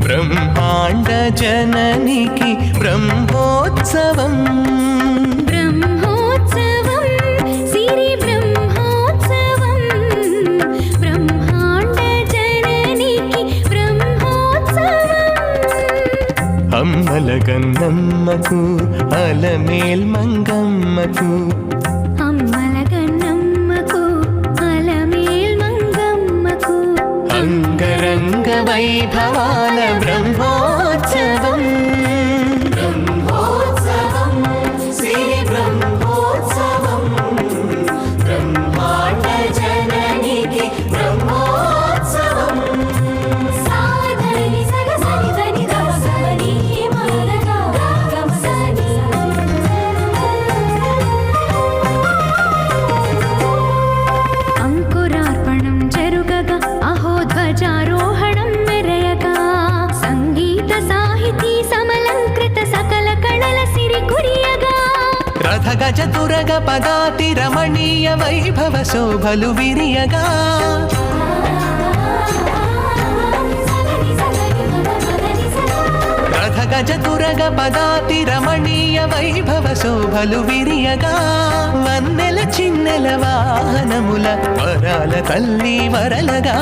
బ్రహ్మాండ జననికి బ్రహ్మోత్సవం బ్రహ్మోత్సవం సిరి బ్రహ్మోత్సవం బ్రహ్మాండ జననికి బ్రహ్మోత్సవం అమ్మల గన్నమ్మకు అలమేల్ మంగమ్మకు అమ్మల గన్నమ్మకు అలమేల్ మంగమ్మకు అంగరంగ వైభవాల బ్రహ్మోత్సవం బ్రహ్మోత్సవం సిరి బ్రహ్మోత్సవం బ్రహ్మాండ జననికి బ్రహ్మోత్సవం సాధని సగసని దని దవసని మరగా గమసని అంకురార్పణం జరుగగా అహో ధ్వజారోహణం మెరయగా సంగీత సాహితీ సమలంకృత సకల కళల సిరి కురియగా రథ గజ తురగ పదాతి రమణీయ వైభవ శోభలు విరియగా రథ గజ తురగ పదాతి రమణీయ వైభవ శోభలు విరియగా వన్నెల చిన్నెల వాహనముల వరాల తల్లి వరలగా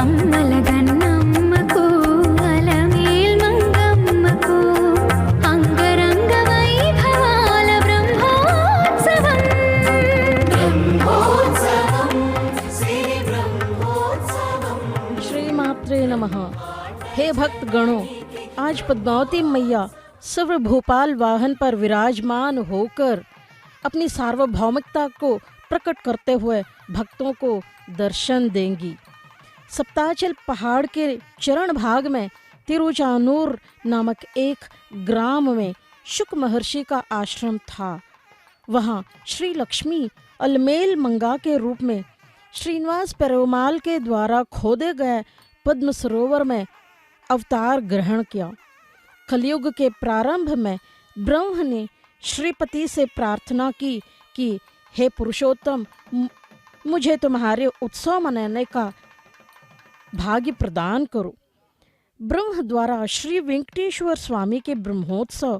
అమ్మల గన్నమ్మకు అలమేల్ మంగమ్మకు అంగరంగ వైభవాల బ్రహ్మోత్సవం బ్రహ్మోత్సవం శ్రీ బ్రహ్మోత్సవం श्री मात्रे नमः। हे भक्त गणों, आज पद्मावती मैया सर्व भोपाल वाहन पर विराजमान होकर अपनी सार्वभौमिकता को प्रकट करते हुए भक्तों को दर्शन देंगी। सप्ताचल पहाड़ के चरण भाग में तिरुचानूर नामक एक ग्राम में शुक महर्षि का आश्रम था। वहाँ श्री लक्ष्मी अलमेल मंगा के रूप में श्रीनिवास पेरुमाल के द्वारा खोदे गए पद्म सरोवर में अवतार ग्रहण किया। कलयुग के प्रारंभ में ब्रह्म ने श्रीपति से प्रार्थना की कि हे पुरुषोत्तम, मुझे तुम्हारे उत्सव मनाने का भाग्य प्रदान करो। ब्रह्म द्वारा श्री वेंकटेश्वर स्वामी के ब्रह्मोत्सव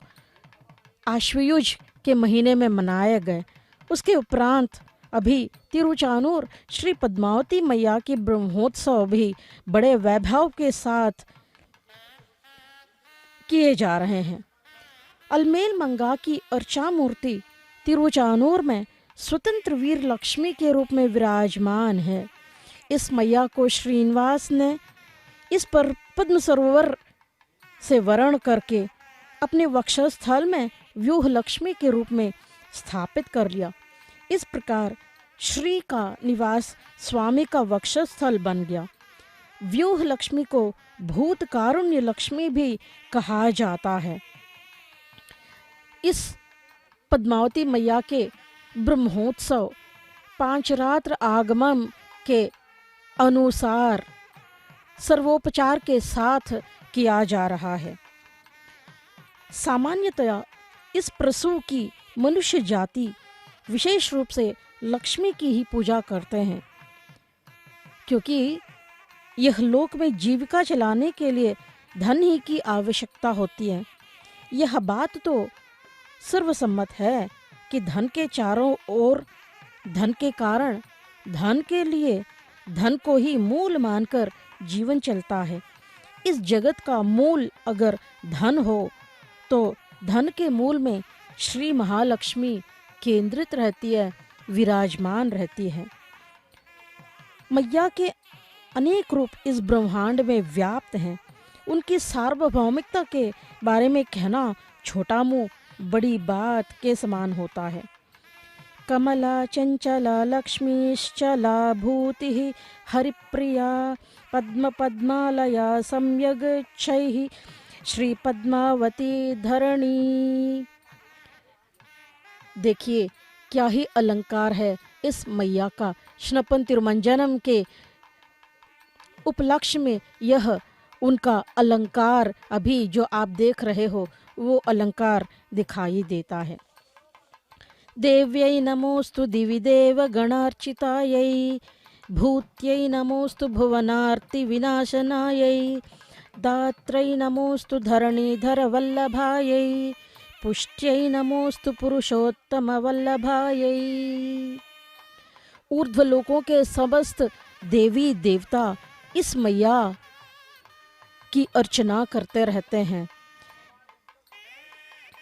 आश्वयुज के महीने में मनाए गए। उसके उपरांत अभी तिरुचानूर श्री पद्मावती मैया के ब्रह्मोत्सव भी बड़े वैभव के साथ किए जा रहे हैं। अलमेल मंगा की अर्चा मूर्ति तिरुचानूर में स्वतंत्र वीर लक्ष्मी के रूप में विराजमान है। इस मैया को श्रीनिवास ने इस पर पद्म सरोवर से वर्ण करके अपने वक्षस्थल में व्यूह लक्ष्मी के रूप में स्थापित कर लिया। इस प्रकार श्री का निवास स्वामी का वक्षस्थल बन गया। व्यूह लक्ष्मी को भूत कारुण्य लक्ष्मी भी कहा जाता है। इस पद्मावती मैया के ब्रह्मोत्सव 5 रात्र आगमन के अनुसार सर्वोपचार के साथ किया जा रहा है। सामान्यतया इस प्रसूव की मनुष्य जाति विशेष रूप से लक्ष्मी की ही पूजा करते हैं, क्योंकि यह लोक में जीविका चलाने के लिए धन ही की आवश्यकता होती है। यह बात तो सर्वसम्मत है कि धन के चारों ओर धन के कारण धन के लिए धन को ही मूल मानकर जीवन चलता है। इस जगत का मूल अगर धन हो तो धन के मूल में श्री महालक्ष्मी केंद्रित रहती है, विराजमान रहती है। मैया के अनेक रूप इस ब्रह्मांड में व्याप्त हैं। उनकी सार्वभौमिकता के बारे में कहना छोटा मुंह बड़ी बात के समान होता है। कमला चंचला लक्ष्मीश्चला भूतिः हरिप्रिया पद्म पद्मालया सम्यग क्षैः श्री पद्मावती धरणी। देखिए क्या ही अलंकार है इस मैया का। स्नपन तिरुमंजनम के उपलक्ष्य में यह उनका अलंकार अभी जो आप देख रहे हो वो अलंकार दिखाई देता है। देव्यै नमोस्तु दिवि देव गणार्चितायै भूत्यै नमोऽस्तु भुवनार्तिविनाशनायै दात्रै नमोऽस्तु धरणीधरवल्लभायै पुष्ट्यै नमोऽस्तु पुरुषोत्तमवल्लभायै। ऊर्ध्वलोकों के समस्त देवी देवता इस मैया की अर्चना करते रहते हैं।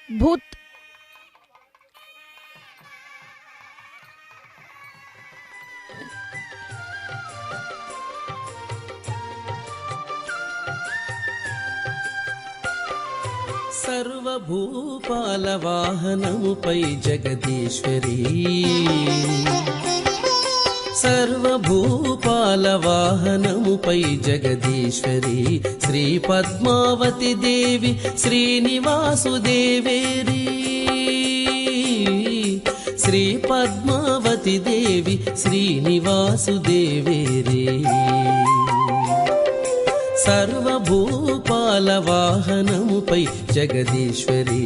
भूत సర్వభూపాలవాహనముపై జగదీశ్వరీ సర్వభూపాలవాహనముపై జగదీశ్వరీ శ్రీ పద్మావతి దేవి శ్రీనివాసుదేవేరీ శ్రీ పద్మావతి దేవి శ్రీనివాసుదేవేరీ సర్వభూపాలవాహనముపై జగదీశ్వరీ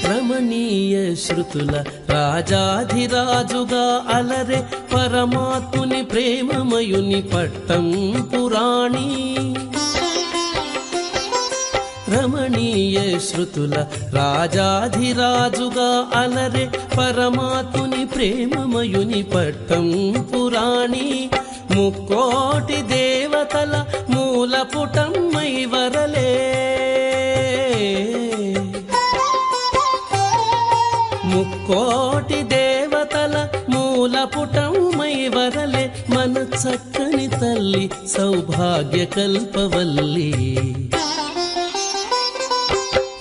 రమణీయ శృతుల రాజాధిరాజుగా అలరే పరమాత్ముని ప్రేమమయుని పట్టం పురాణి రమణీయ శృతుల రాజాధిరాజుగా అలరే పరమాత్ముని ప్రేమమయుని పట్టం పురాణి ముక్కోటి దేవతల మూలపుటమ్మై వరలే ముక్కోటి దేవతల మూలపుటమై వరలే మన చక్కని తల్లి సౌభాగ్య కల్పవల్లి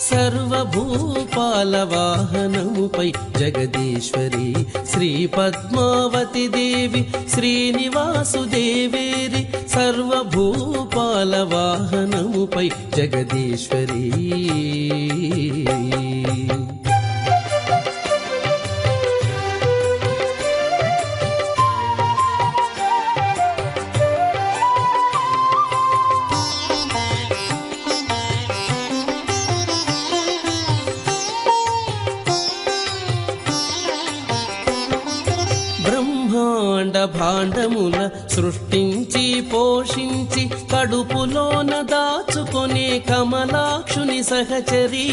సర్వభూపాలవాహనముపై జగదీశ్వరి శ్రీ పద్మావతి దేవి శ్రీనివాసుదేవేరి సర్వభూపాలవాహనముపై జగదీశ్వరి బ్రహ్మాండ భాండముల సృష్టించి పోషించి కడుపులోన దాచుకొనే కమలాక్షుని సహచరీ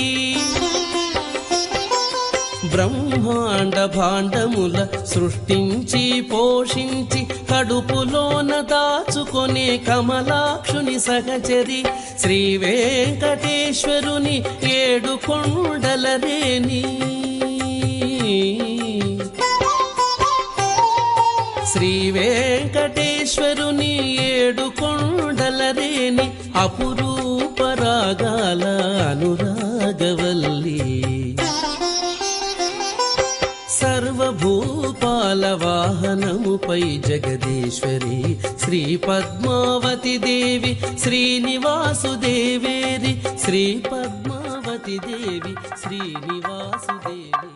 బ్రహ్మాండ భాండముల సృష్టించి పోషించి కడుపులోన దాచుకొనే కమలాక్షుని సహచరి శ్రీ వెంకటేశ్వరుని ఏడు కొండలరేని శ్రీ వెంకటేశ్వరుని ఏడు కొండలరేని అపురూప రాగాల అనురాగవల్లి సర్వభూపాలవాహనముపై జగదీశ్వరి శ్రీ పద్మావతి దేవి శ్రీనివాసుదేవేరి శ్రీ పద్మావతి దేవి శ్రీనివాసుదేవేరి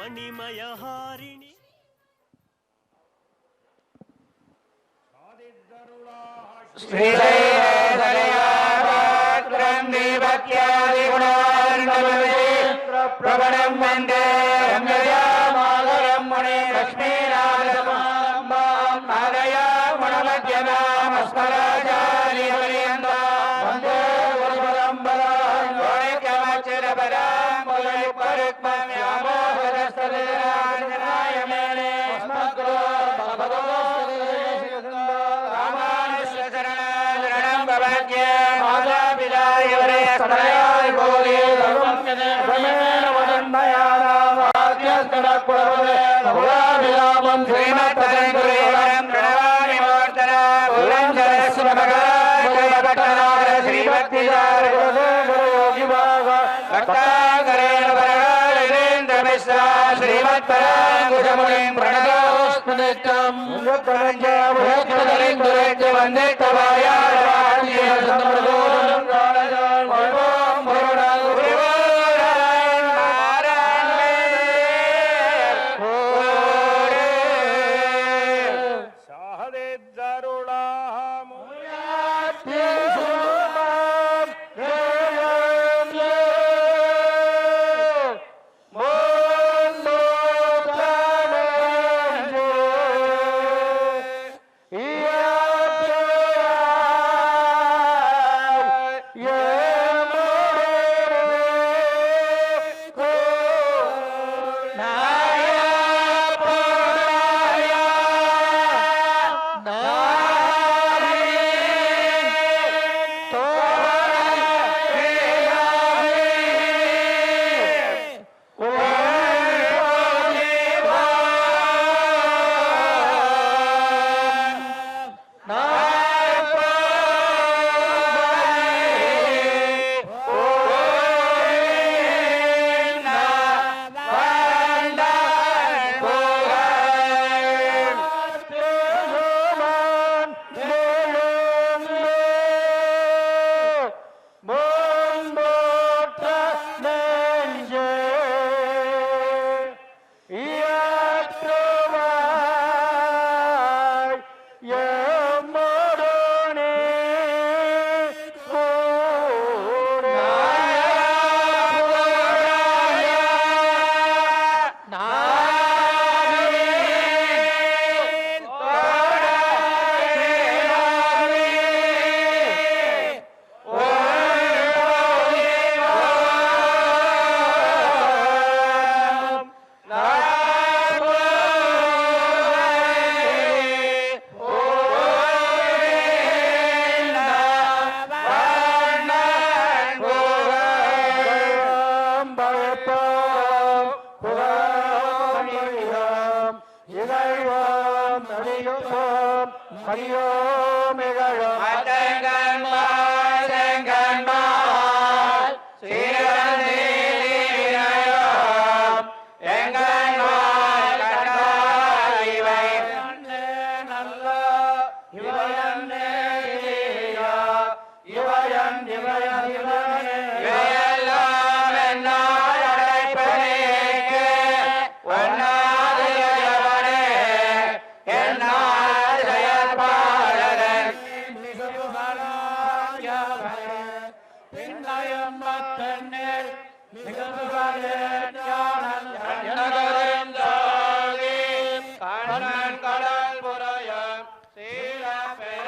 मणिमयहारिणि प्रवणं वन्दे रम्यजामातरं मुने लक्ष्मीनाथसमारम्भां नादयामणमध्यमामस्मराचार्यपर्यन्तां वन्दे गुरुपरम्परां योनित्यमच्युतपदां मुनिपरुक्मव्यामोहरस्तदेनाय मेने अस्मद्गुरो भगवतो रामानुस्य शरणं भवत्ये मातापितायोरे स्तनयाय भोगे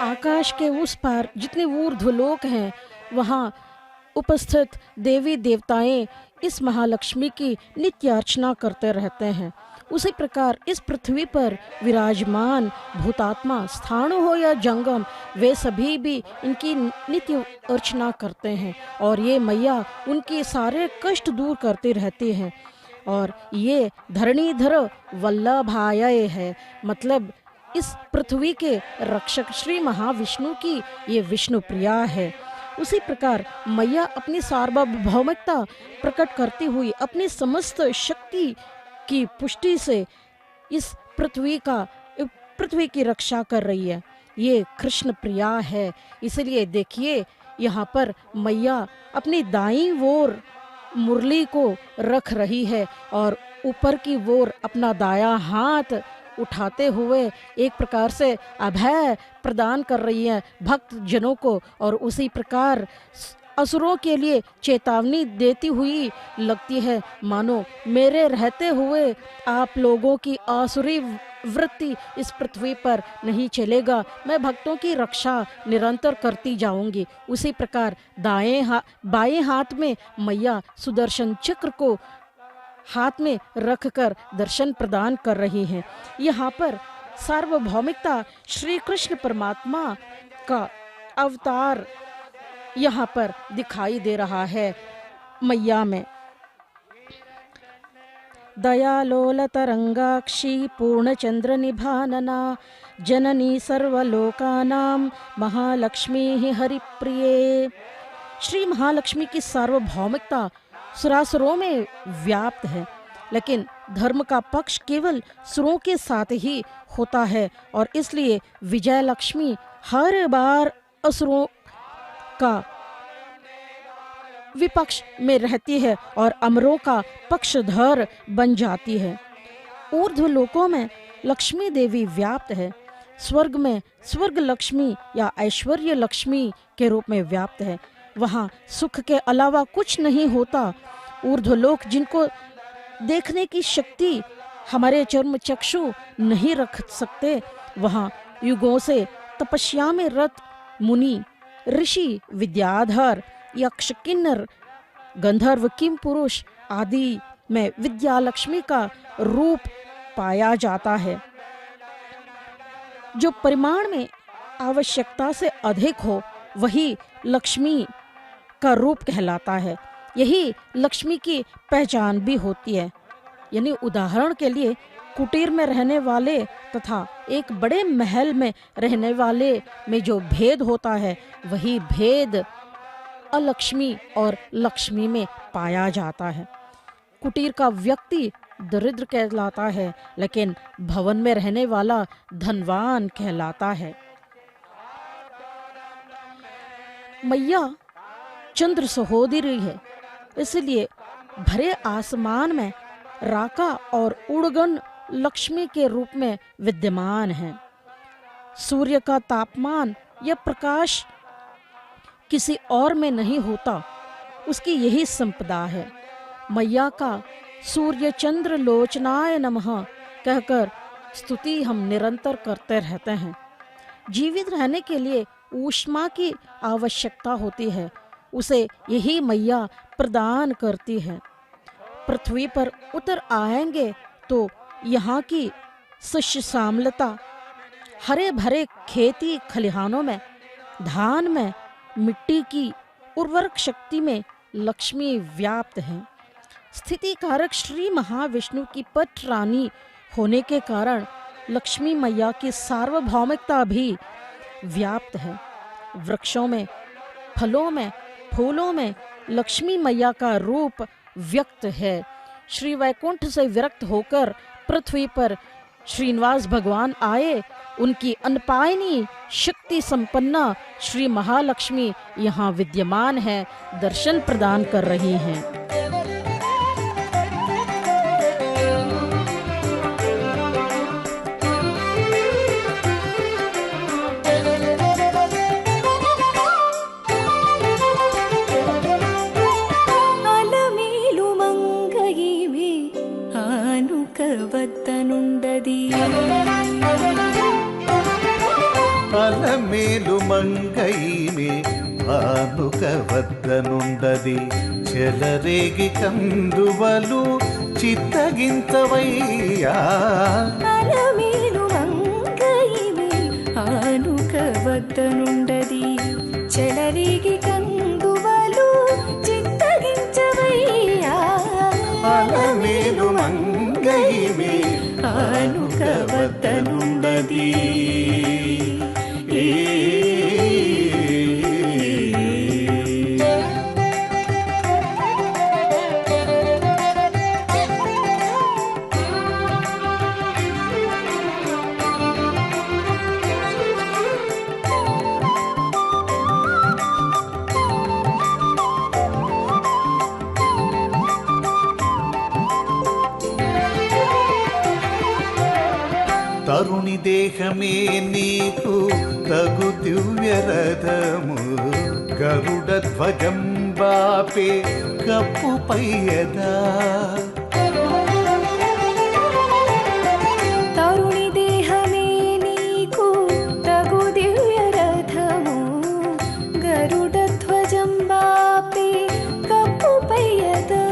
आकाश के उस पार जितने ऊर्ध्वलोक हैं वहाँ उपस्थित देवी देवताएं इस महालक्ष्मी की नित्य अर्चना करते रहते हैं। उसी प्रकार इस पृथ्वी पर विराजमान भूतात्मा स्थाणु हो या जंगम, वे सभी भी इनकी नित्य अर्चना करते हैं और ये मैया उनके सारे कष्ट दूर करती रहती हैं। और ये धरणीधर वल्लभाय है, मतलब इस पृथ्वी के रक्षक श्री महाविष्णु की ये विष्णु प्रिया है। उसी प्रकार मैया अपनी सार्वभौमिकता प्रकट करती हुई अपनी समस्त शक्ति की पुष्टि से इस पृथ्वी की रक्षा कर रही है। ये कृष्ण प्रिया है। इसलिए देखिए यहाँ पर मैया अपनी दाईं ओर मुरली को रख रही है और ऊपर की ओर अपना दाया हाथ उठाते हुए एक प्रकार से अभय प्रदान कर रही है भक्त जनों को, और उसी प्रकार असुरों के लिए चेतावनी देती हुई लगती है, मानो मेरे रहते हुए आप लोगों की आसुरी वृत्ति इस पृथ्वी पर नहीं चलेगा, मैं भक्तों की रक्षा निरंतर करती जाऊंगी। उसी प्रकार बाएं हाथ में मैया सुदर्शन चक्र को हाथ में रखकर दर्शन प्रदान कर रही हैं। यहाँ पर सार्वभौमिकता श्री कृष्ण परमात्मा का अवतार यहाँ पर दिखाई दे रहा है मैया में। दयालोल तरंगाक्षी पूर्णचंद्र निभानना जननी सर्वलोकानां महालक्ष्मी ही हरिप्रिये। श्री महालक्ष्मी की सार्वभौमिकता सुरासुरों में व्याप्त है, लेकिन धर्म का पक्ष केवल सुरों के साथ ही होता है और इसलिए विजय लक्ष्मी हर बार असुरों का विपक्ष में रहती है और अमरों का पक्षधर बन जाती है। ऊर्ध्व लोकों में लक्ष्मी देवी व्याप्त है, स्वर्ग में स्वर्ग लक्ष्मी या ऐश्वर्य लक्ष्मी के रूप में व्याप्त है। वहाँ सुख के अलावा कुछ नहीं होता। ऊर्ध्वलोक जिनको देखने की शक्ति हमारे चर्म चक्षु नहीं रख सकते, वहाँ युगों से तपस्या में रत मुनि ऋषि विद्याधर यक्ष किन्नर गंधर्व किम पुरुष आदि में विद्या लक्ष्मी का रूप पाया जाता है। जो परिमाण में आवश्यकता से अधिक हो वही लक्ष्मी का रूप कहलाता है। यही लक्ष्मी की पहचान भी होती है। यानी उदाहरण के लिए कुटीर में रहने वाले तथा एक बड़े महल में रहने वाले में जो भेद होता है वही भेद अलक्ष्मी और लक्ष्मी में पाया जाता है। कुटीर का व्यक्ति दरिद्र कहलाता है, लेकिन भवन में रहने वाला धनवान कहलाता है। मैया चंद्र सहोदरी है, इसलिए भरे आसमान में राका और उड़गन लक्ष्मी के रूप में विद्यमान है। सूर्य का तापमान या प्रकाश किसी और में नहीं होता, उसकी यही संपदा है। मैया का सूर्य चंद्र लोचनाय नमः कहकर स्तुति हम निरंतर करते रहते हैं। जीवित रहने के लिए ऊष्मा की आवश्यकता होती है, उसे यही मैया प्रदान करती है। पृथ्वी पर उतर आएंगे तो यहाँ की शस्य श्यामलता, हरे भरे खेती खलिहानों में, धान में, मिट्टी की उर्वरक शक्ति में लक्ष्मी व्याप्त है। स्थिति कारक श्री महाविष्णु की पट रानी होने के कारण लक्ष्मी मैया की सार्वभौमिकता भी व्याप्त है। वृक्षों में, फलों में, फूलों में लक्ष्मी मैया का रूप व्यक्त है। श्री वैकुंठ से विरक्त होकर पृथ्वी पर श्रीनिवास भगवान आए, उनकी अनपायनी शक्ति संपन्ना श्री महालक्ष्मी यहाँ विद्यमान है, दर्शन प्रदान कर रही हैं। అలమేలు మంగైమే ఆనుక వద్దనుండది చెలరేగి కందువలు చిత్తగింతవయ్యా అలమేలు మంగైమే ఆనుక వద్దనుండది చెలరేగి కందువలు చిత్తగించవయ్యా అలమేలు మంగైమే ఆనుక వద్దనుండది తరుణి దేహమే నీకు తగు దివ్య రథము గరుడ ధ్వజం బాపే కప్పు పయ్యదా తరుణి దేహమే నీకు తగు దివ్య రథము గరుడ ధ్వజం బాపే కప్పు పయ్యదా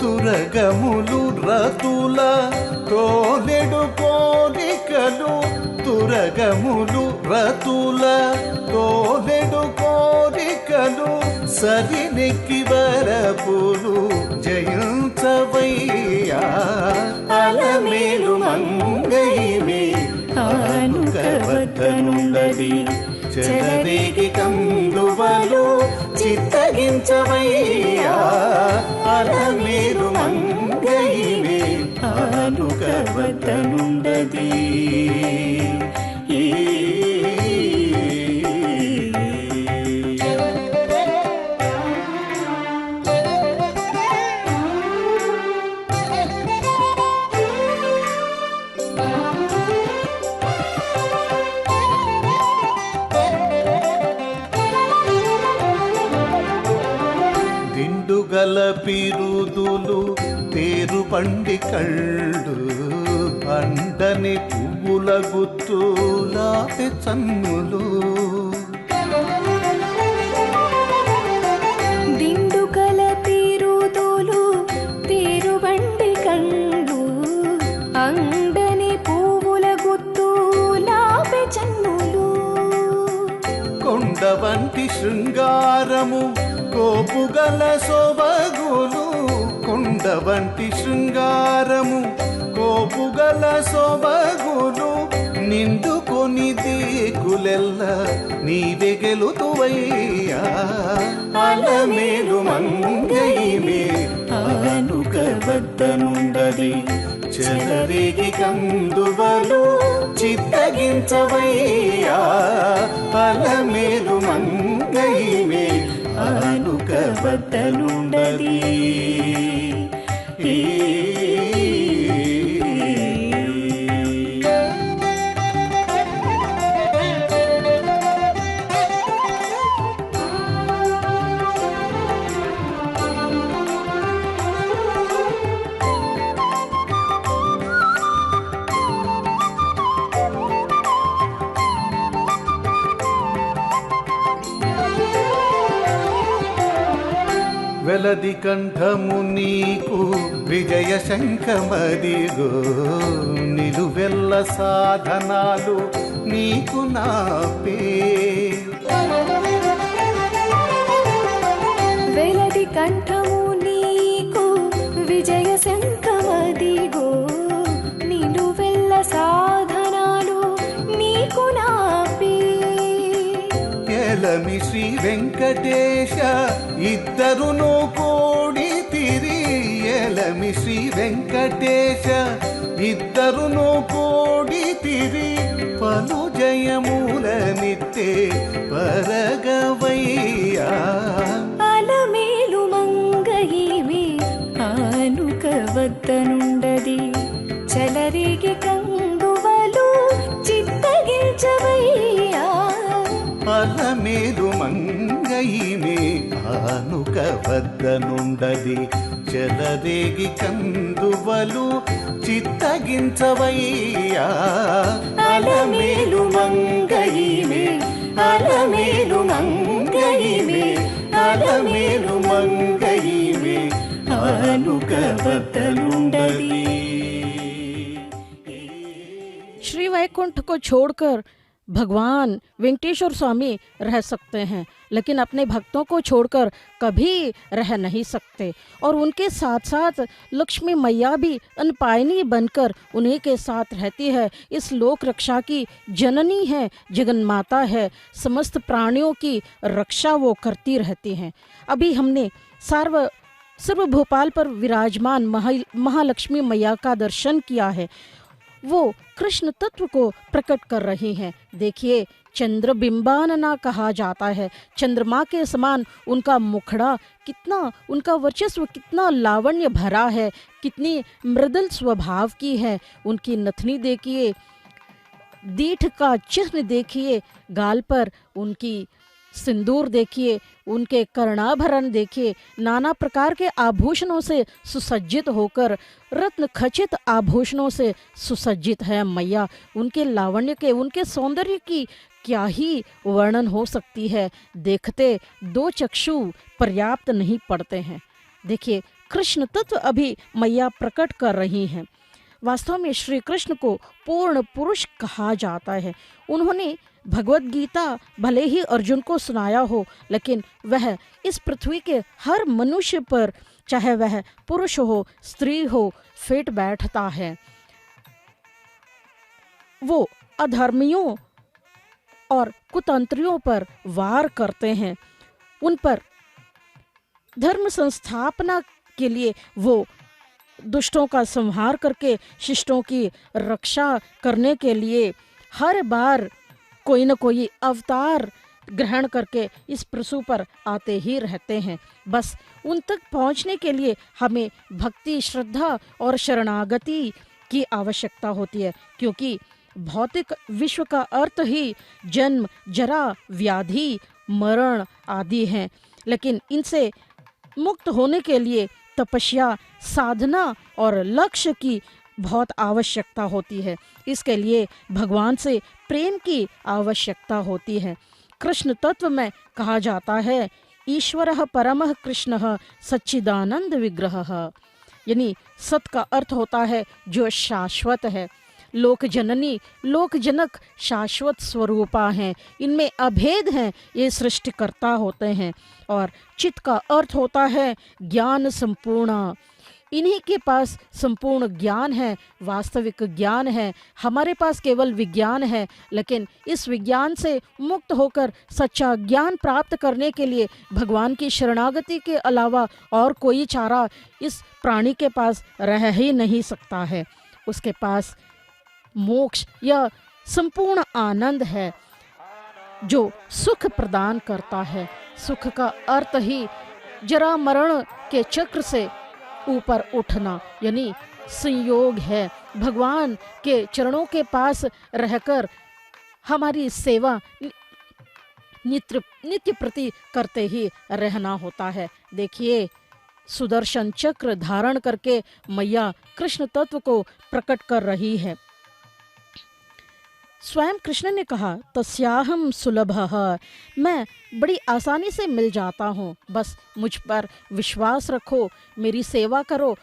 తురగములు రతుల తోలెడు కోరికలు తురగములు రతుల తోలెడు కోరికలు సరినెక్కి వరపులు జయించవయ్యా అలమేలు మంగైమే ఆనుకవద్దనుండది చెలరేగి కందువలు చిత్తగించవయ్యా అలమేలు మంగైమే ఆనుకవద్దనుండది దిండుగల పిరుదులు తేరు పండి కళ్ళు అండని పువ్వుల గుత్తులాపి చన్నులు దిండుకల తీరుదోలు తీరుబండి కళ్ళు అండని పువ్వుల గుత్తు లాపే చన్నులు కొండ వంటి శృంగారము కోపుగల సొబగులు కొండ వంటి శృంగారము కోపుగల సొబగులు నిండుకొని దిక్కులెల్ల నీవే గెలుతువయ్యా అలమేలు మంగైమే ఆనుకవద్దనుండది చెలరేగి కందువలు చిత్తగించవయ్యా అలమేలు మంగైమే ఆనుకవద్దనుండది వెలది కంఠము నీకు విజయ శంఖమదిగో నిలువెల్ల సాధనాలు నీకు నాపే వెలది కంఠము నీకు విజయ శంఖమదిగో నిలువెల్ల సాధనాలు నీకు నాపే ఎలమి శ్రీ వెంకటేశ ఇద్దరును కోడి తిరి ఎలమి శ్రీ వెంకటేశ ఇద్దరును కోడి తిరి పలు జయములనిత్తే పరగవయ్యా అలమేలు మంగయిమే ఆనుకవద్దనుండది చలరేగి కందువలు చిత్తగించవయ్యా అలమేలు మంగయిమే ఆనుకవద్దనుండది చెలరేగి కందువలు చిత్తగించవయ్యా అలమేలు మంగయిమే అలమేలు మంగయిమే అలమేలు మంగయిమే ఆనుకవద్దనుండది श्री वैकुंठ को छोड़कर भगवान वेंकटेश्वर स्वामी रह सकते हैं, लेकिन अपने भक्तों को छोड़कर कभी रह नहीं सकते। और उनके साथ साथ लक्ष्मी मैया भी अनपायनी बनकर उन्हीं के साथ रहती है। इस लोक रक्षा की जननी है, जगन माता है, समस्त प्राणियों की रक्षा वो करती रहती हैं। अभी हमने सर्व भोपाल पर विराजमान महालक्ष्मी मैया का दर्शन किया है। वो कृष्ण तत्व को प्रकट कर रही हैं। देखिए, चंद्रबिंबानना कहा जाता है। चंद्रमा के समान उनका मुखड़ा कितना, उनका वर्चस्व कितना लावण्य भरा है, कितनी मृदुल स्वभाव की है। उनकी नथनी देखिए, दीठ का चिन्ह देखिए, गाल पर उनकी सिंदूर देखिए, उनके कर्णाभरण देखिए, नाना प्रकार के आभूषणों से सुसज्जित होकर, रत्न खचित आभूषणों से सुसज्जित है मैया। उनके लावण्य के, उनके सौंदर्य की क्या ही वर्णन हो सकती है। देखते दो चक्षु पर्याप्त नहीं पड़ते हैं। देखिए, कृष्ण तत्व अभी मैया प्रकट कर रही हैं। वास्तव में श्री कृष्ण को पूर्ण पुरुष कहा जाता है। उन्होंने भगवत गीता भले ही अर्जुन को सुनाया हो, लेकिन वह इस पृथ्वी के हर मनुष्य पर, चाहे वह पुरुष हो स्त्री हो, फिट बैठता है। वो अधर्मियों और कुतंत्रियों पर वार करते हैं। उन पर धर्म संस्थापना के लिए वो दुष्टों का संहार करके शिष्टों की रक्षा करने के लिए हर बार कोई न कोई अवतार ग्रहण करके इस पृथ्वी पर आते ही रहते हैं। बस उन तक पहुंचने के लिए हमें भक्ति, श्रद्धा और शरणागति की आवश्यकता होती है, क्योंकि भौतिक विश्व का अर्थ ही जन्म, जरा, व्याधि, मरण आदि हैं। लेकिन इनसे मुक्त होने के लिए तपस्या, साधना और लक्ष्य की बहुत आवश्यकता होती है। इसके लिए भगवान से प्रेम की आवश्यकता होती है। कृष्ण तत्व में कहा जाता है, ईश्वरः परमः कृष्णः सच्चिदानंद विग्रहः, यानी सत का अर्थ होता है जो शाश्वत है। लोक जननी, लोक जनक शाश्वत स्वरूपा हैं, इनमें अभेद हैं, ये सृष्टिकर्ता होते हैं। और चित का अर्थ होता है ज्ञान संपूर्ण, इन्हीं के पास संपूर्ण ज्ञान है, वास्तविक ज्ञान है। हमारे पास केवल विज्ञान है, लेकिन इस विज्ञान से मुक्त होकर सच्चा ज्ञान प्राप्त करने के लिए भगवान की शरणागति के अलावा और कोई चारा इस प्राणी के पास रह ही नहीं सकता है। उसके पास मोक्ष या संपूर्ण आनंद है जो सुख प्रदान करता है। सुख का अर्थ ही जरा मरण के चक्र से ऊपर उठना, यानी संयोग है। भगवान के चरणों के पास रहकर हमारी सेवा नित्य प्रति करते ही रहना होता है। देखिए, सुदर्शन चक्र धारण करके मैया कृष्ण तत्व को प्रकट कर रही है। स्वयं कृष्ण ने कहा, तस्याहम सुलभः, मैं बड़ी आसानी से मिल जाता हूँ, बस मुझ पर विश्वास रखो, मेरी सेवा करो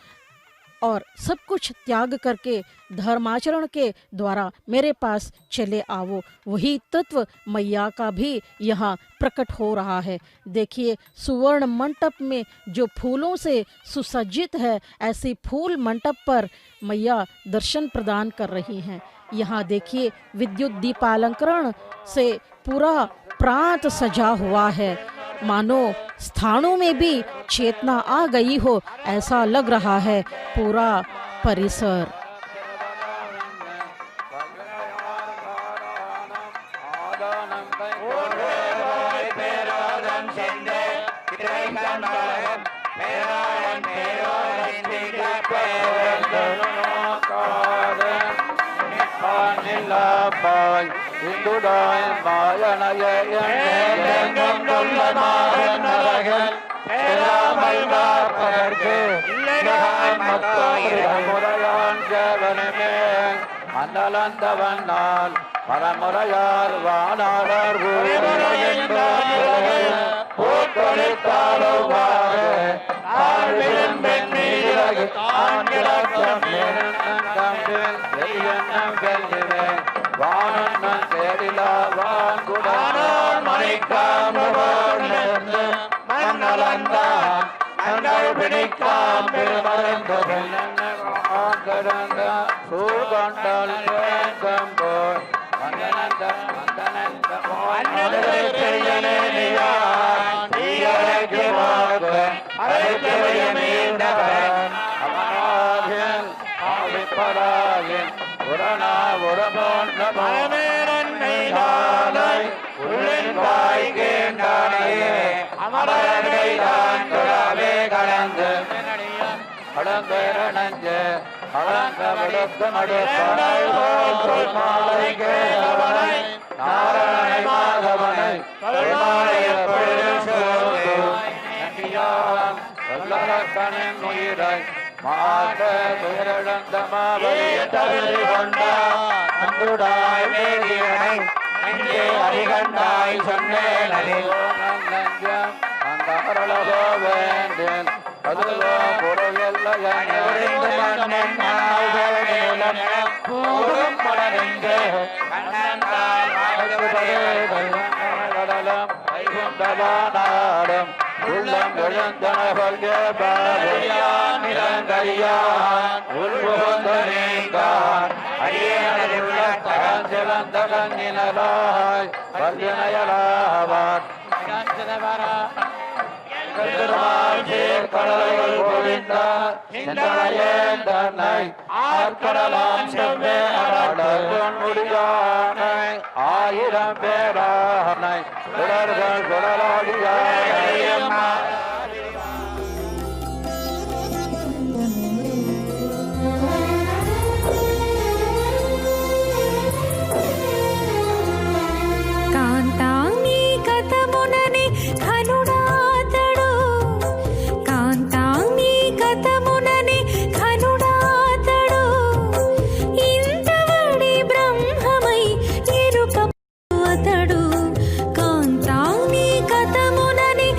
और सब कुछ त्याग करके धर्माचरण के द्वारा मेरे पास चले आओ। वही तत्व मैया का भी यहाँ प्रकट हो रहा है। देखिए, सुवर्ण मंटप में जो फूलों से सुसज्जित है, ऐसी फूल मंटप पर मैया दर्शन प्रदान कर रही हैं। यहाँ देखिए, विद्युत दीपालंकरण से पूरा प्रांत सजा हुआ है, मानो स्थानों में भी चेतना आ गई हो, ऐसा लग रहा है पूरा परिसर। மண்டலந்தவனால் பரமுறையார் வானாளர் அலங்கரணஞ்சே அலங்க விடுத்த நடுப்பனை போல் மாலை கேளவனை நாரணனை மாதவனை கருமாலைய வல்லரக்கனின் உயிரை மாத துயரிழந்த மாவலிய தகுதி கொண்டார் அன்புடாய் மேலியனை இங்கே அறிகண்டாய் சொன்னேன் நெஞ்சம் அந்த அருளவோ வேண்டேன் அதுவோ பொருள் மலரெங்கே கடலம் வைகுண்டவானாடும் உள்ளம் எழுந்தனவல் நிலங்கரியான் உள்புகுந்த நீங்கான் அடியனதுள்ள தகஞ்சிலந்த கண்ணினலாய் வல்வினையலாவான் கடலைகள் பொழிந்தார் தன்னை ஆற்கடலாம் செவ்வே முடியானை ஆயிரம் பேரானை சுடர்கள் சுடலாடியாயம்மா కాంతాంగి కథమునని ఘనుడాతడు కాంతాంగి కథమునని ఘనుడాతడు ఇంతవడి బ్రహ్మమై ఎరుక అతడు కాంతాంగి కథమునని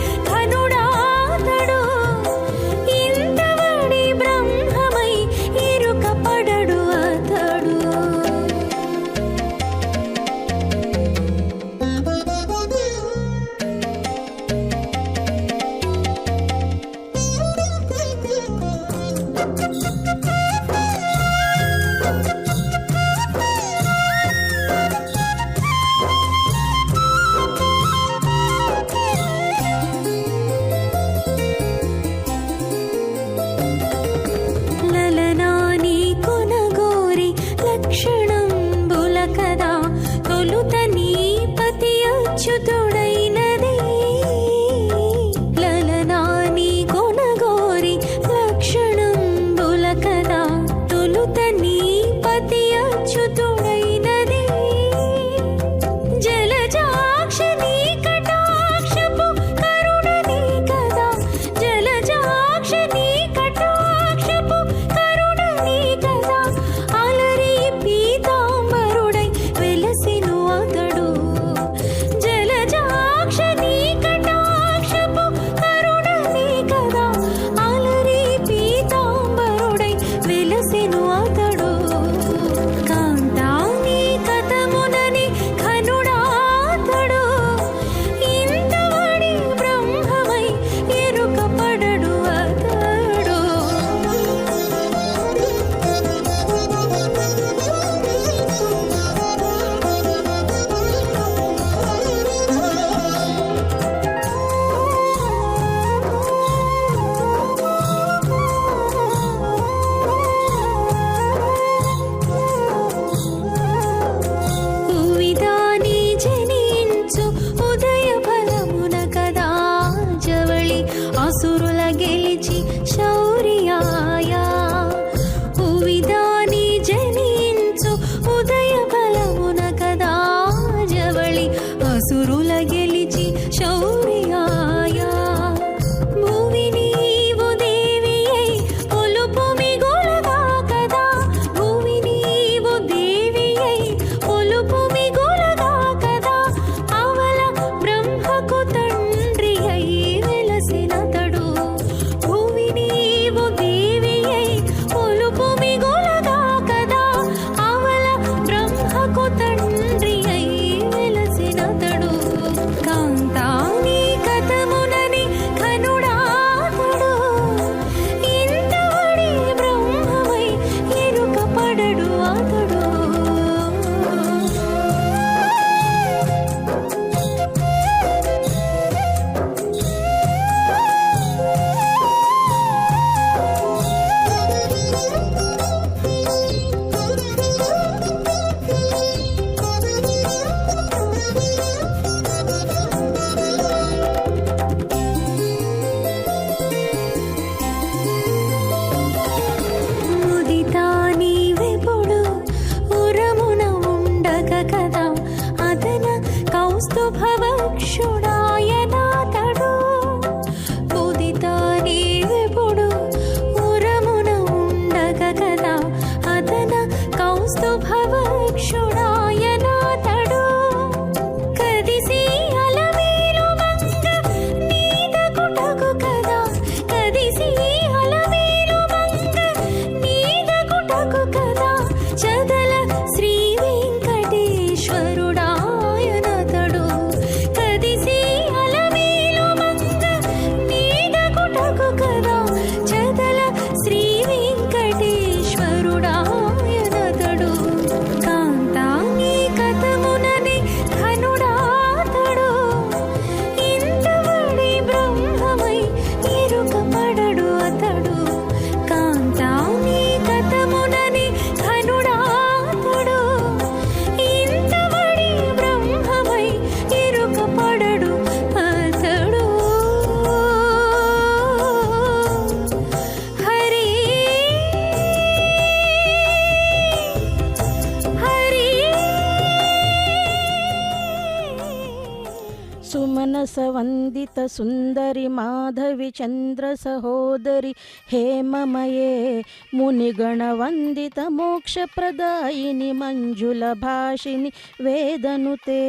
मानस वंदित सुंदरी माधवी चंद्र सहोदरी हेममये मुनिगण वंदित मोक्ष प्रदायिनी मंजुल भाषिनी वेदनुते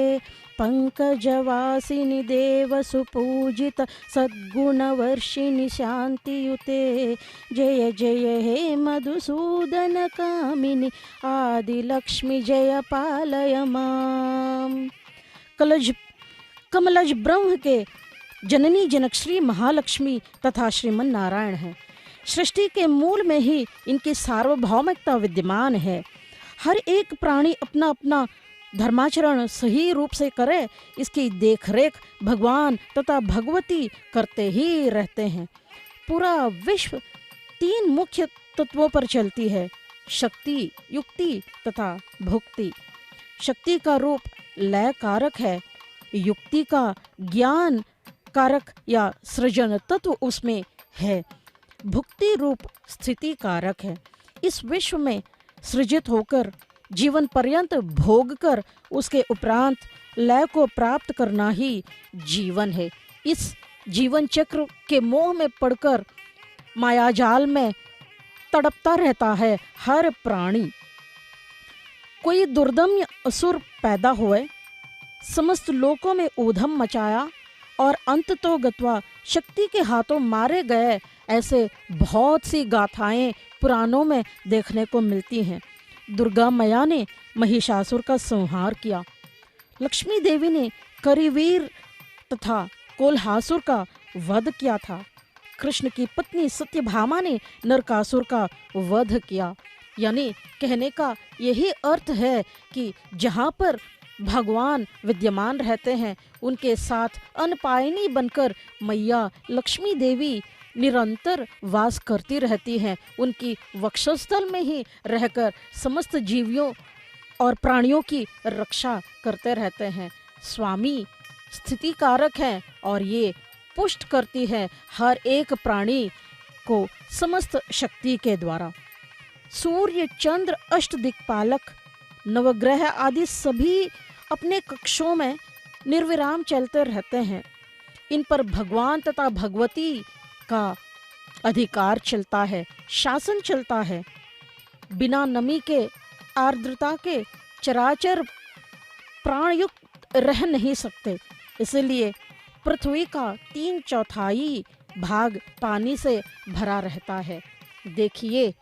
पंकजवासिनी देव सुपूजित सद्गुणवर्षिणि शांतियुते जय जय हे मधुसूदन कामिनी आदिलक्ष्मी जय पालय माम। कमलज ब्रह्म के जननी जनक श्री महालक्ष्मी तथा श्रीमन नारायण हैं। सृष्टि के मूल में ही इनकी सार्वभौमिकता विद्यमान है। हर एक प्राणी अपना अपना धर्माचरण सही रूप से करे, इसकी देखरेख भगवान तथा भगवती करते ही रहते हैं। पूरा विश्व 3 मुख्य तत्वों पर चलती है, शक्ति, युक्ति तथा भुक्ति। शक्ति का रूप लय कारक है, युक्ति का ज्ञान कारक या सृजन तत्व उसमें है, भुक्ति रूप स्थिति कारक है। इस विश्व में सृजित होकर जीवन पर्यंत भोग कर उसके उपरांत लय को प्राप्त करना ही जीवन है। इस जीवन चक्र के मोह में पड़कर मायाजाल में तड़पता रहता है हर प्राणी। कोई दुर्दम्य असुर पैदा हुए, समस्त लोकों में ऊधम मचाया और अंततो गत्वा शक्ति के हाथों मारे गए, ऐसे बहुत सी गाथाएं पुराणों में देखने को मिलती हैं। दुर्गा मैया ने महिषासुर का संहार किया, लक्ष्मी देवी ने करिवीर तथा कोल्हासुर का वध किया था, कृष्ण की पत्नी सत्यभामा ने नरकासुर का वध किया। यानी कहने का यही अर्थ है कि जहाँ पर भगवान विद्यमान रहते हैं, उनके साथ अनपायनी बनकर मैया लक्ष्मी देवी निरंतर वास करती रहती हैं। उनकी वक्षस्थल में ही रहकर समस्त जीवियों और प्राणियों की रक्षा करते रहते हैं। स्वामी स्थिति कारक हैं और ये पुष्ट करती है हर एक प्राणी को समस्त शक्ति के द्वारा। सूर्य, चंद्र, अष्टदिक्पालक, नवग्रह आदि सभी अपने कक्षों में निर्विराम चलते रहते हैं। इन पर भगवान तथा भगवती का अधिकार चलता है, शासन चलता है। बिना नमी के, आर्द्रता के चराचर प्राणयुक्त रह नहीं सकते। इसलिए पृथ्वी का 3/4 भाग पानी से भरा रहता है। देखिए,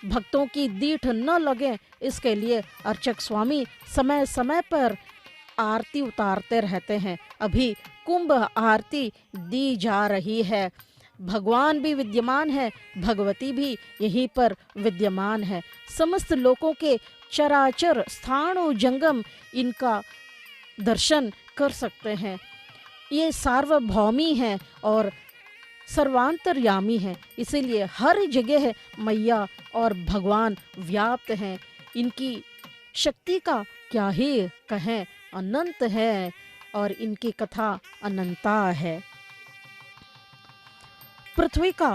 भक्तों की दीठ न लगे, इसके लिए अर्चक स्वामी समय समय पर आरती उतारते रहते हैं। अभी कुंभ आरती दी जा रही है। भगवान भी विद्यमान है, भगवती भी यहीं पर विद्यमान है। समस्त लोकों के चराचर स्थाणु जंगम इनका दर्शन कर सकते हैं। ये सार्वभौमी हैं और सर्वांतर्यामी हैं, इसीलिए हर जगह मैया और भगवान व्याप्त हैं। इनकी शक्ति का क्या ही कहें, अनंत है और इनकी कथा अनंता है। पृथ्वी का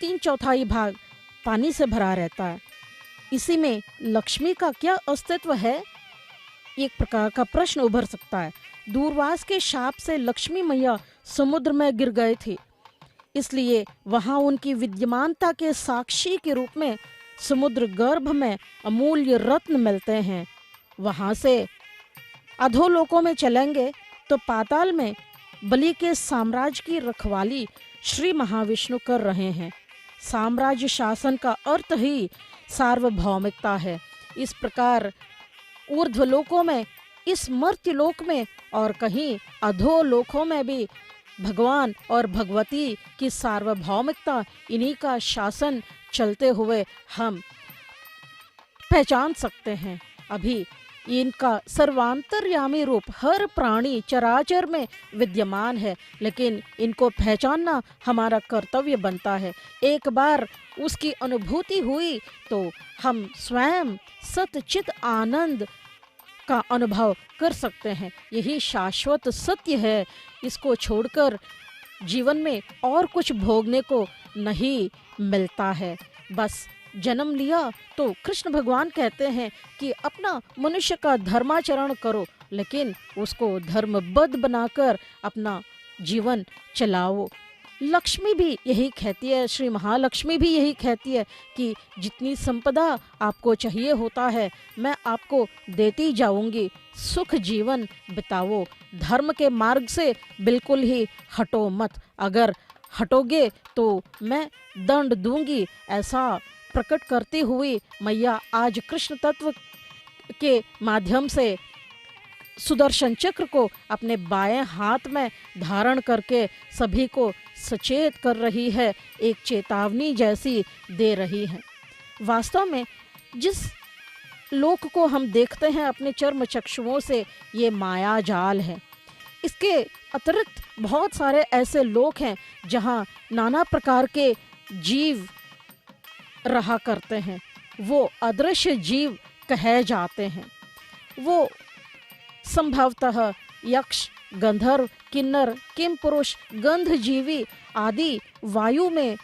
3/4 भाग पानी से भरा रहता है। इसी में लक्ष्मी का क्या अस्तित्व है, एक प्रकार का प्रश्न उभर सकता है। दूरवास के शाप से लक्ष्मी मैया समुद्र में गिर गए थे, इसलिए वहां उनकी विद्यमानता के साक्षी के रूप में समुद्र गर्भ में अमूल्य रत्न मिलते हैं। वहां से अधोलोकों में चलेंगे तो पाताल में बलि के साम्राज्य की रखवाली श्री महाविष्णु कर रहे हैं। साम्राज्य शासन का अर्थ ही सार्वभौमिकता है। इस प्रकार ऊर्ध्वलोकों में, इस मर्त्यलोक में और कहीं अधोलोकों में भी भगवान और भगवती की सार्वभौमिकता, इन्हीं का शासन चलते हुए हम पहचान सकते हैं। अभी इनका सर्वांतर्यामी रूप हर प्राणी चराचर में विद्यमान है, लेकिन इनको पहचानना हमारा कर्तव्य बनता है। एक बार उसकी अनुभूति हुई तो हम स्वयं सतचित आनंद का अनुभव कर सकते हैं। यही शाश्वत सत्य है। इसको छोड़कर जीवन में और कुछ भोगने को नहीं मिलता है। बस जन्म लिया तो कृष्ण भगवान कहते हैं कि अपना मनुष्य का धर्माचरण करो, लेकिन उसको धर्मबद्ध बनाकर अपना जीवन चलाओ। लक्ष्मी भी यही कहती है, श्री महालक्ष्मी भी यही कहती है कि जितनी संपदा आपको चाहिए होता है मैं आपको देती जाऊंगी, सुख जीवन बिताओ, धर्म के मार्ग से बिल्कुल ही हटो मत, अगर हटोगे तो मैं दंड दूंगी। ऐसा प्रकट करती हुई मैया आज कृष्ण तत्व के माध्यम से सुदर्शन चक्र को अपने बाएं हाथ में धारण करके सभी को सचेत कर रही है, एक चेतावनी जैसी दे रही है। वास्तव में जिस लोक को हम देखते हैं अपने चर्म चक्षुओं से, ये माया जाल है। इसके अतिरिक्त बहुत सारे ऐसे लोक हैं जहाँ नाना प्रकार के जीव रहा करते हैं, वो अदृश्य जीव कहे जाते हैं। वो संभवतः यक्ष, गंधर्व, किन्नर, किम पुरुष, गंधजीवी आदि वायु में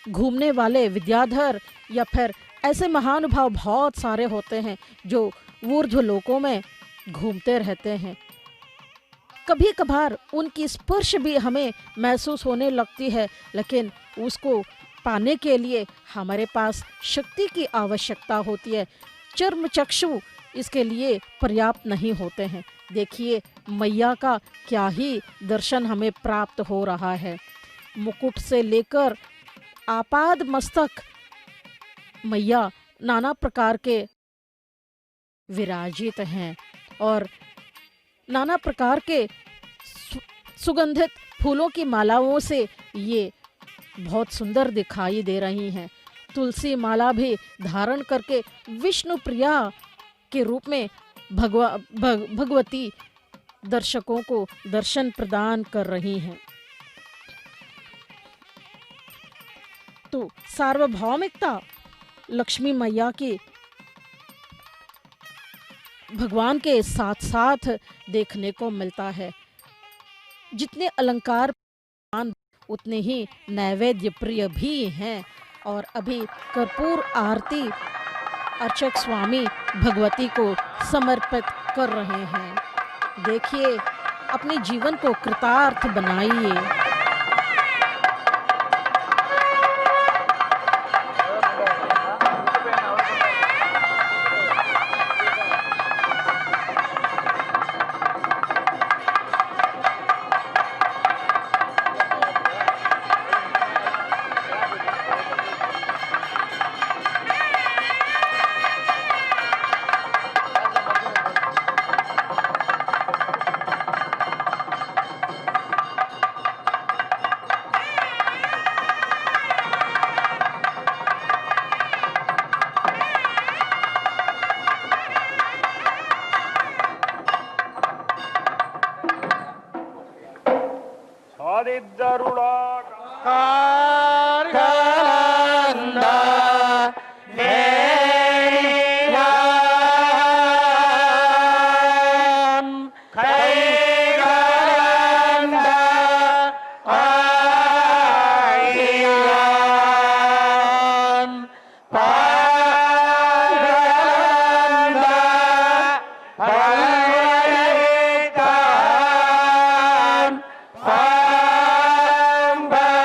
घूमने वाले विद्याधर या फिर ऐसे महानुभाव बहुत सारे होते हैं जो ऊर्ध्व लोकों में घूमते रहते हैं। कभी कभार उनकी स्पर्श भी हमें महसूस होने लगती है, लेकिन उसको पाने के लिए हमारे पास शक्ति की आवश्यकता होती है। चर्म चक्षु इसके लिए पर्याप्त नहीं होते हैं। देखिए मैया का क्या ही दर्शन हमें प्राप्त हो रहा है। मुकुट से लेकर आपाद मस्तक मैया नाना प्रकार के विराजित हैं और नाना प्रकार के सुगंधित फूलों की मालाओं से ये बहुत सुंदर दिखाई दे रही हैं। तुलसी माला भी धारण करके विष्णु प्रिया के रूप में भगवती दर्शकों को दर्शन प्रदान कर रही हैं। तो सार्वभौमिकता लक्ष्मी मैया की भगवान के साथ साथ देखने को मिलता है। जितने अलंकार उतने ही नैवेद्य प्रिय भी हैं। और अभी कर्पूर आरती अर्चक स्वामी भगवती को समर्पित कर रहे हैं। देखिए अपने जीवन को कृतार्थ बनाइए।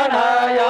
Bye.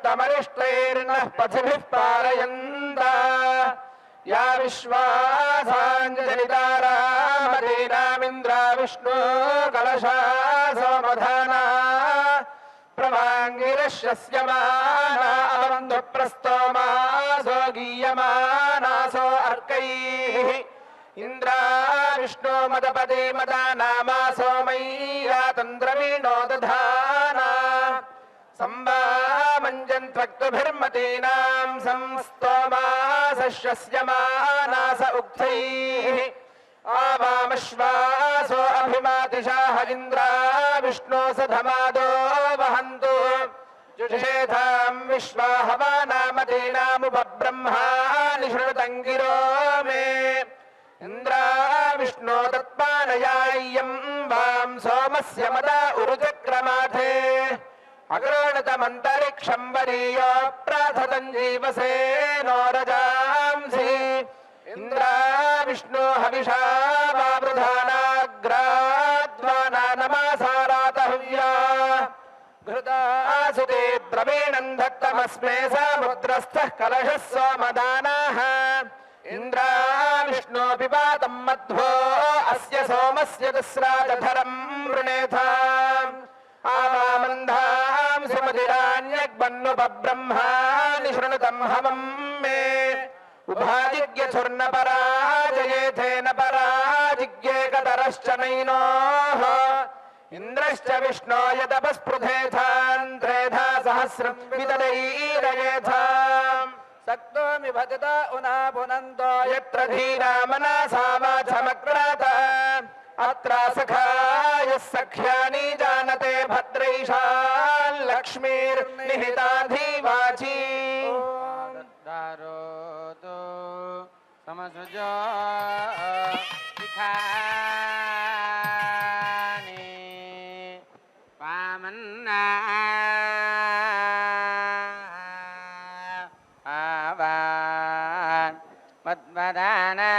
समस्तमरिष्टैर्नः पथिभिः पारयन्त या विश्वासाञ्जलितारामदीनामिन्द्रा विष्णु कलशा सोमधाना प्रवाङ्गिरश्यस्यमाना अवन्धुप्रस्तोमासो गीयमानासो अर्कैः इन्द्रा विष्णु मदपदे मदानामासो मय्या तन्द्रवीणो दधाना संवामञ्जन् त्वक्तुभिर्मतीनां संस्तोमासश्यस्यमानास उक्थैः आवामश्वासो अभिमातिशाह इन्द्रा विष्णो सधमादो वहन्तु जुषेधां विश्वाहवानामतीनामुपब्रह्माणि शृणुतङ्गिरो मे इन्द्रा विष्णो तत्पानयाय्यं वां सोमस्य मदा उरुचक्रमाथे अग्रणतमन्तरिक्षं वरीयो प्राथतं जीवसे नो रजांसि इन्द्रा विष्णु हविषा वावृधानाग्राद्वाना नमासारातहव्या घृतासुते द्रवीणं धत्तमस्मे समुद्रस्थः कलशः सोमदानाः इन्द्रा विष्णु पिबातं मध्वो अस्य सोमस्य दस्राजधरं वृणेथाम् आवामन्धां सुमतिरान्यग्बन्नुपब्रह्माणि शृणुतं हवं मे उभाजिज्ञसुर्नपराजयेथेन पराजिज्ञेकतरश्च नैनोः इन्द्रश्च विष्णो यदपस्पृथेथान् त्रेधा सहस्रं विददैरयेथाम् सक्तोमि भजत उना पुनन्तो यत्र धीरा मनसा वाचमग्रात अत्र सखायः सख्यानि जानते भद्रैषा लक्ष्मीर्निहिता धीवाची दारोतो समसृजो शिखानि वामन्ना आवान् मद्वदाना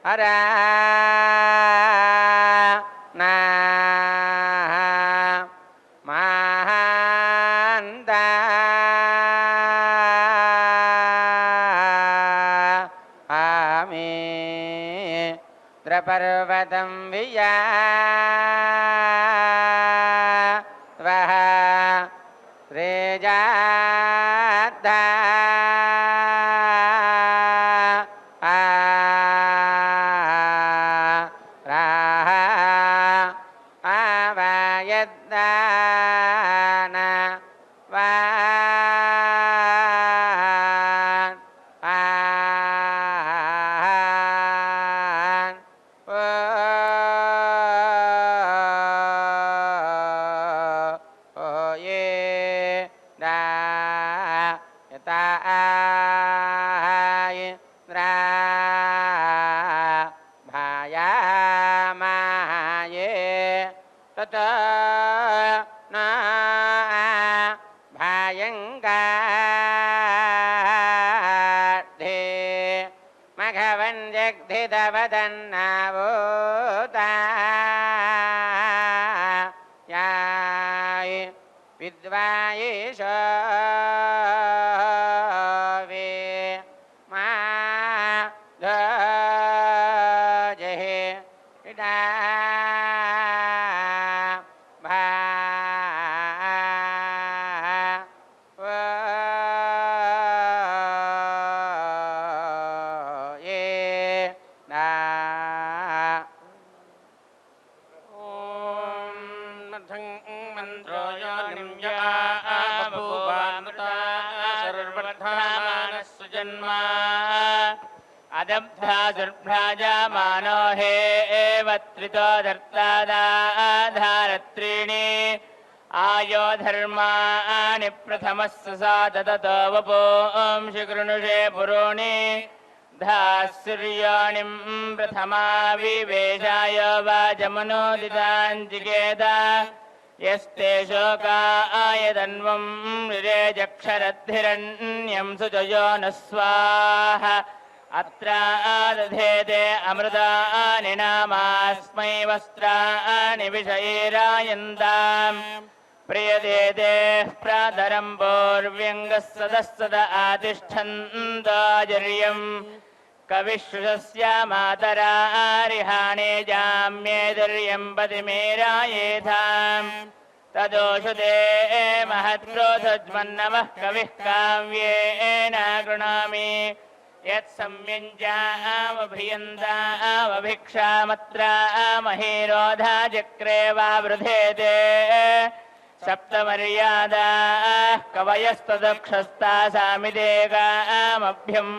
हरा पर्वतं विया वह रेजाता अदब्धाजुर्भ्राजामानो हे एव त्रितो धर्तादाधारत्रीणि आयो धर्माणि प्रथमस्य सा ततो वपुंषि कृणुषे पुरोणि धास्सूर्याणिं प्रथमा विवेशाय वाजमनोदिताञ्चिकेत यस्ते शोकाय तन्वं ऋरेजक्षरद्धिरण्यं सुजयो न स्वाहा अत्र दधेते अमृतानि नामास्मै वस्त्राणि विषयैरायन्ताम् प्रियदेदेः प्रातरं पूर्व्यङ्गः सदः सद आतिष्ठन्दाजर्यम् कविश्रुतस्य मातरारिहाणे जाम्येदर्यं पतिमेरायेधाम् तदोषुते महत्क्रोधज्मन्नमः कविः काव्येन गृणामि यत्संयुञ्जामभियन्तामभिक्षामत्रामहीरोधा चक्रे वा वृधेते सप्तमर्यादाः कवयस्तदक्षस्तासामिदेगामभ्यं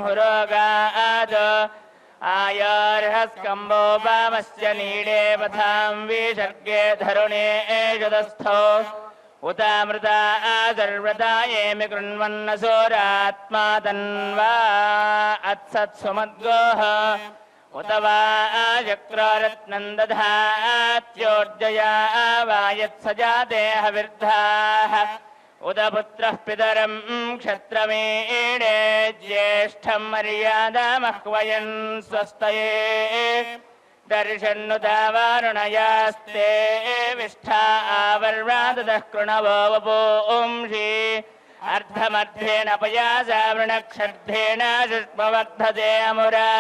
हुरोगात् आयार्हस्कम्बोपामस्य नीडे पथां विसर्गे धरुणे एषदस्थो उतामृता सर्वदा येमि कृण्वन्नसोरात्मा तन्वा अत्सत्सुमद्गोः उत वा चक्ररत्नं दधात्योर्जया वा यत्सजाते हविर्धाः उत पुत्रः पितरं क्षत्रमीडे ज्येष्ठं मर्यादामह्वयन् स्वस्तये दर्शन्नुता वारुणयास्ते विष्ठा आवर्वादतः कृणवो वपुंषि अर्धमर्धेन पयासा वृणक्षर्धेन शुष्मवर्धते अमुरा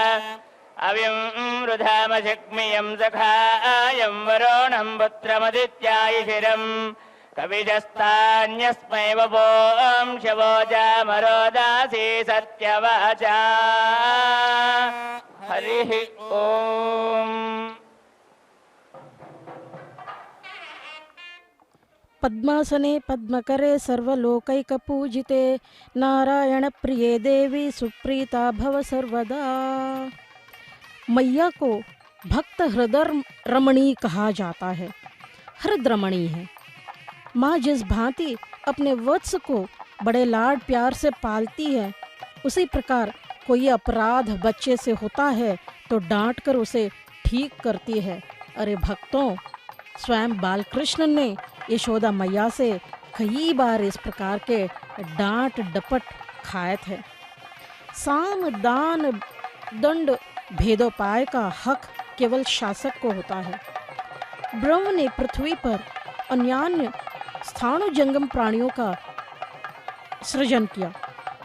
अविं वृधामशग्मियं सखायं वरोणं पुत्रमदित्यायिशिरम् कविजस्तान्यस्मै वपोंशवोजामरोदासी सत्यवाचा हरिः ओम्। पद्मासने पद्मकरे सर्वलोकैकपूजिते नारायणप्रिये देवी सुप्रीता भव सर्वदा। मैया को भक्त हृदय रमणी कहा जाता है। हृदय रमणी है। माँ जिस भांति अपने वत्स को बड़े लाड प्यार से पालती है, उसी प्रकार कोई अपराध बच्चे से होता है तो डांट कर उसे ठीक करती है। अरे भक्तों, स्वयं बालकृष्ण ने यशोदा मैया से कई बार इस प्रकार के डांट डपट खाए थे। साम दान दंड भेदोपाय का हक केवल शासक को होता है। ब्रह्म ने पृथ्वी पर अन्यान्य स्थाणु जंगम प्राणियों का सृजन किया।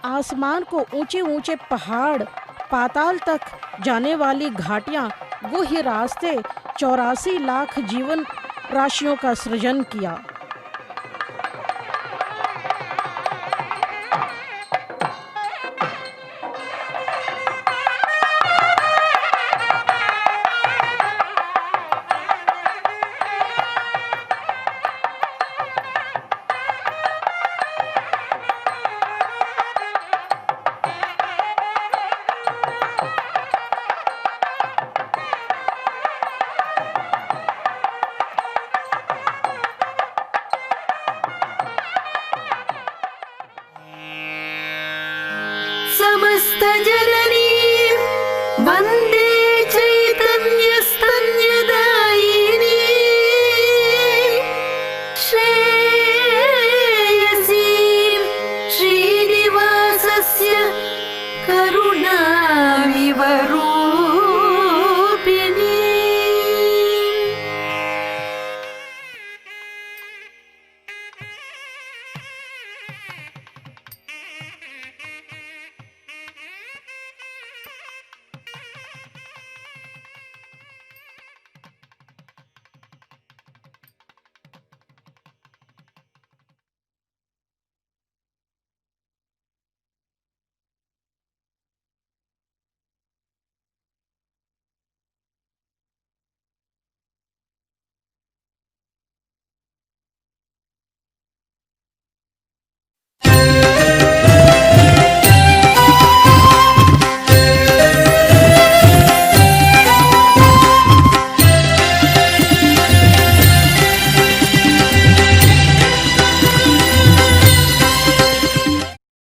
आसमान को ऊंचे ऊंचे पहाड़, पाताल तक जाने वाली घाटियां, गुह्य रास्ते, 84 लाख जीवन राशियों का सृजन किया। समस्त जननीं वन्दे चैतन्यस्तन्यदायिनी श्रेयसीं श्रीनिवासस्य करुणाविवरो